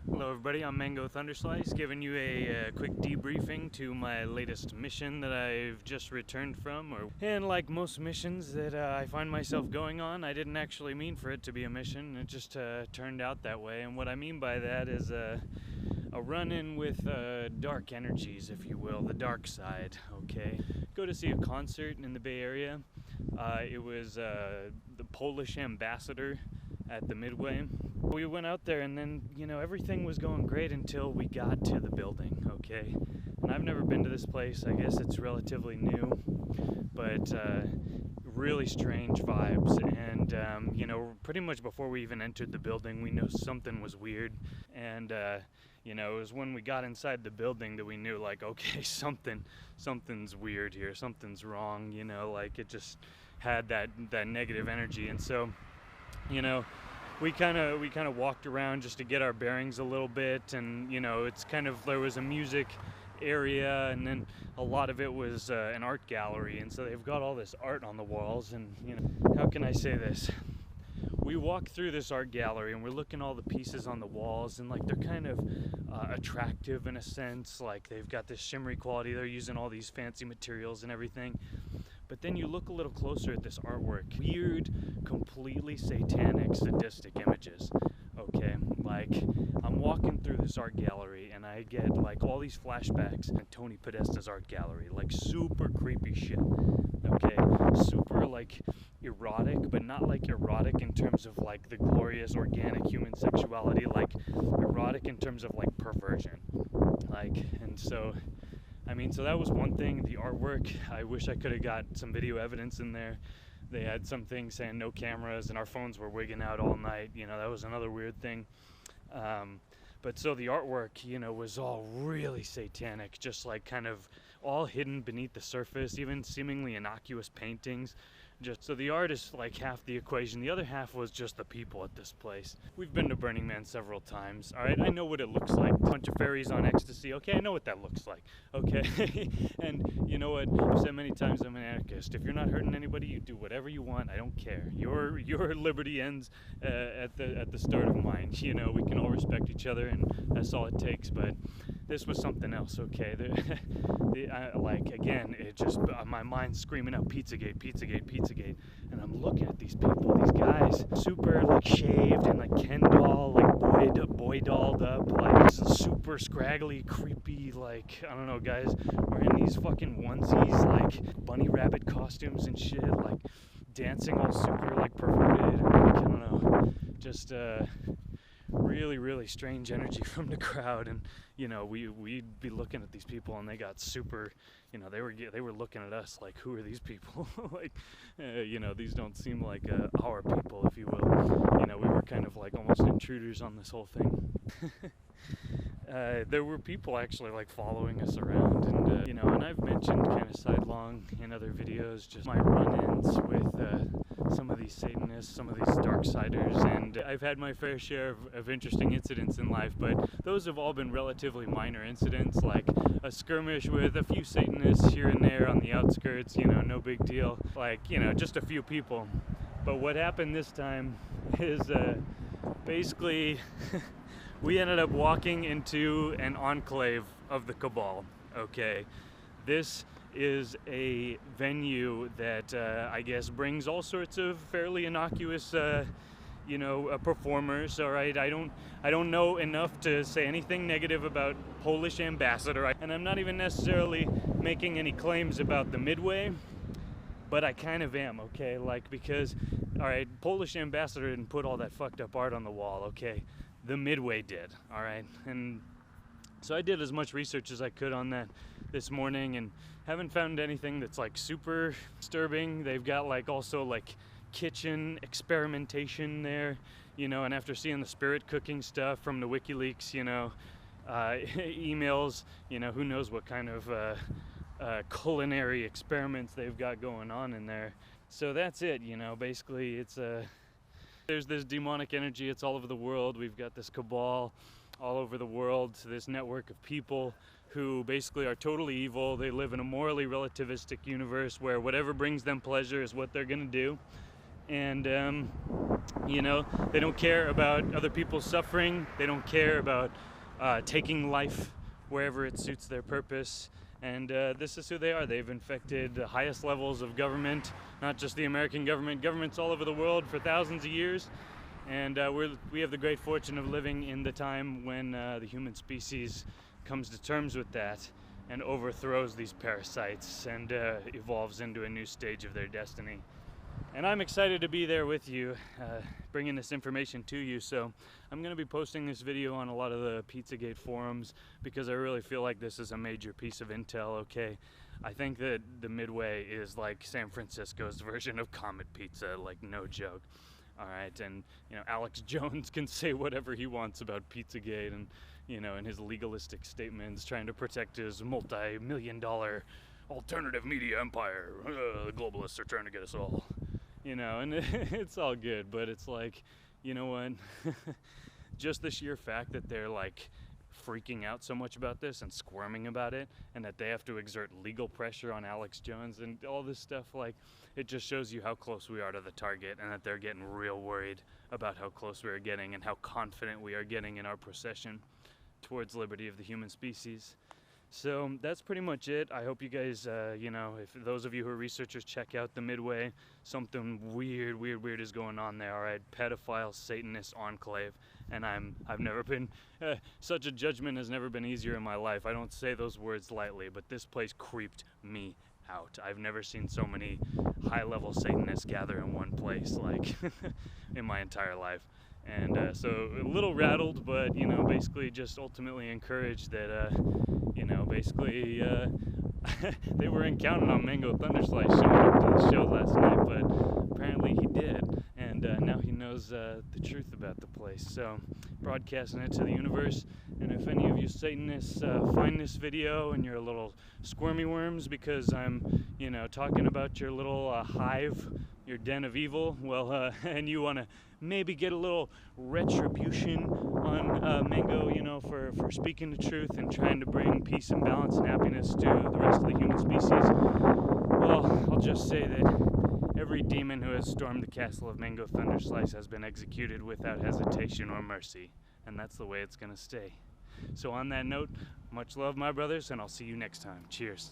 Hello everybody, I'm Mango Thunderslice, giving you a quick debriefing to my latest mission that I've just returned from. And like most missions that I find myself going on, I didn't actually mean for it to be a mission, it just turned out that way. And what I mean by that is a run-in with dark energies, if you will, the dark side, okay? Go to see a concert in the Bay Area. It was the Polish ambassador at the Midway. We went out there and then, you know, everything was going great until we got to the building, okay? And I've never been to this place. I guess it's relatively new, but really strange vibes. And, you know, pretty much before we even entered the building, we knew something was weird. And, you know, it was when we got inside the building that we knew, like, okay, something's weird here, something's wrong, you know, like it just had that negative energy. And so, you know, we kind of walked around just to get our bearings a little bit, and you know, it's kind of, there was a music area, and then a lot of it was an art gallery, and so they've got all this art on the walls. And you know, how can I say this? We walk through this art gallery and we're looking at all the pieces on the walls, and like they're kind of attractive in a sense, like they've got this shimmery quality, they're using all these fancy materials and everything. But then you look a little closer at this artwork, weird, completely satanic, sadistic images, okay? Like, I'm walking through this art gallery and I get like all these flashbacks at Tony Podesta's art gallery, like super creepy shit, okay? Super like erotic, but not like erotic in terms of like the glorious organic human sexuality, like erotic in terms of like perversion, like. And so I mean, so that was one thing, the artwork. I wish I could have got some video evidence in there. They had some things saying no cameras, and our phones were wigging out all night. You know, that was another weird thing. But so the artwork, you know, was all really satanic, just like kind of all hidden beneath the surface, even seemingly innocuous paintings. Just so the art is like half the equation. The other half was just the people at this place. We've been to Burning Man several times. All right, I know what it looks like. A bunch of fairies on ecstasy. Okay, I know what that looks like. Okay, and you know what? I've said many times I'm an anarchist. If you're not hurting anybody, you do whatever you want. I don't care. Your liberty ends at the start of mine. You know, we can all respect each other, and that's all it takes. But this was something else. Okay, like again, it just my mind's screaming out Pizzagate, Pizzagate, Pizzagate, and I'm looking at these people, these guys, super like shaved and like Ken doll, like boy dolled up, like super scraggly, creepy, like I don't know, guys wearing these fucking onesies, like bunny rabbit costumes and shit, like dancing all super like perverted, and like I don't know, just really strange energy from the crowd. And you know, we'd be looking at these people and they got super, you know, they were looking at us like, who are these people? Like, you know, these don't seem like our people, if you will. You know, we were kind of like almost intruders on this whole thing. There were people actually like following us around, and you know, and I've mentioned kind of sidelong in other videos just my run-ins with some of these Satanists, some of these dark-siders, and I've had my fair share of interesting incidents in life, but those have all been relatively minor incidents, like a skirmish with a few Satanists here and there on the outskirts, you know, no big deal, like, you know, just a few people. But what happened this time is basically we ended up walking into an enclave of the cabal, okay? This is a venue that I guess brings all sorts of fairly innocuous, you know, performers. All right, I don't know enough to say anything negative about Polish ambassador, and I'm not even necessarily making any claims about the Midway, but I kind of am, okay? Like, because, all right, Polish ambassador didn't put all that fucked up art on the wall, okay? The Midway did, all right? And so I did as much research as I could on that this morning, and haven't found anything that's like super disturbing. They've got like also like kitchen experimentation there, you know, and after seeing the spirit cooking stuff from the WikiLeaks, you know, emails, you know, who knows what kind of culinary experiments they've got going on in there. So that's it, you know, basically it's there's this demonic energy, it's all over the world. We've got this cabal all over the world, this network of people who basically are totally evil. They live in a morally relativistic universe where whatever brings them pleasure is what they're gonna do. And they don't care about other people's suffering. They don't care about taking life wherever it suits their purpose. And this is who they are. They've infected the highest levels of government, not just the American government, governments all over the world for thousands of years. And we have the great fortune of living in the time when the human species comes to terms with that and overthrows these parasites and evolves into a new stage of their destiny. And I'm excited to be there with you, bringing this information to you. So I'm going to be posting this video on a lot of the Pizzagate forums because I really feel like this is a major piece of intel, okay? I think that the Midway is like San Francisco's version of Comet Pizza, like no joke. All right, and Alex Jones can say whatever he wants about Pizzagate and in his legalistic statements trying to protect his multi-million-dollar alternative media empire. The globalists are trying to get us all. And it's all good, but it's like, you know what? Just the sheer fact that they're like freaking out so much about this and squirming about it, and that they have to exert legal pressure on Alex Jones and all this stuff, like, it just shows you how close we are to the target and that they're getting real worried about how close we are getting and how confident we are getting in our procession towards liberty of the human species. So that's pretty much it. I hope you guys, if those of you who are researchers, check out the Midway. Something weird is going on there. All right, Pedophiles, Satanists, Enclave, and I've never been such a judgment has never been easier in my life. I don't say those words lightly, but this place creeped me out. I've never seen so many high-level Satanists gather in one place like in my entire life. And so a little rattled, but basically just ultimately encouraged that they weren't counting on Mango Thunderslice showing up to the show last night, but apparently he did, and now he knows the truth about the place. So broadcasting it to the universe. And if any of you Satanists find this video and you're a little squirmy worms because I'm talking about your little hive, your den of evil, well, and you want to maybe get a little retribution on Mango, for speaking the truth and trying to bring peace and balance and happiness to the rest of the human species, well, I'll just say that every demon who has stormed the castle of Mango Thunderslice has been executed without hesitation or mercy, and that's the way it's going to stay. So on that note, much love, my brothers, and I'll see you next time. Cheers.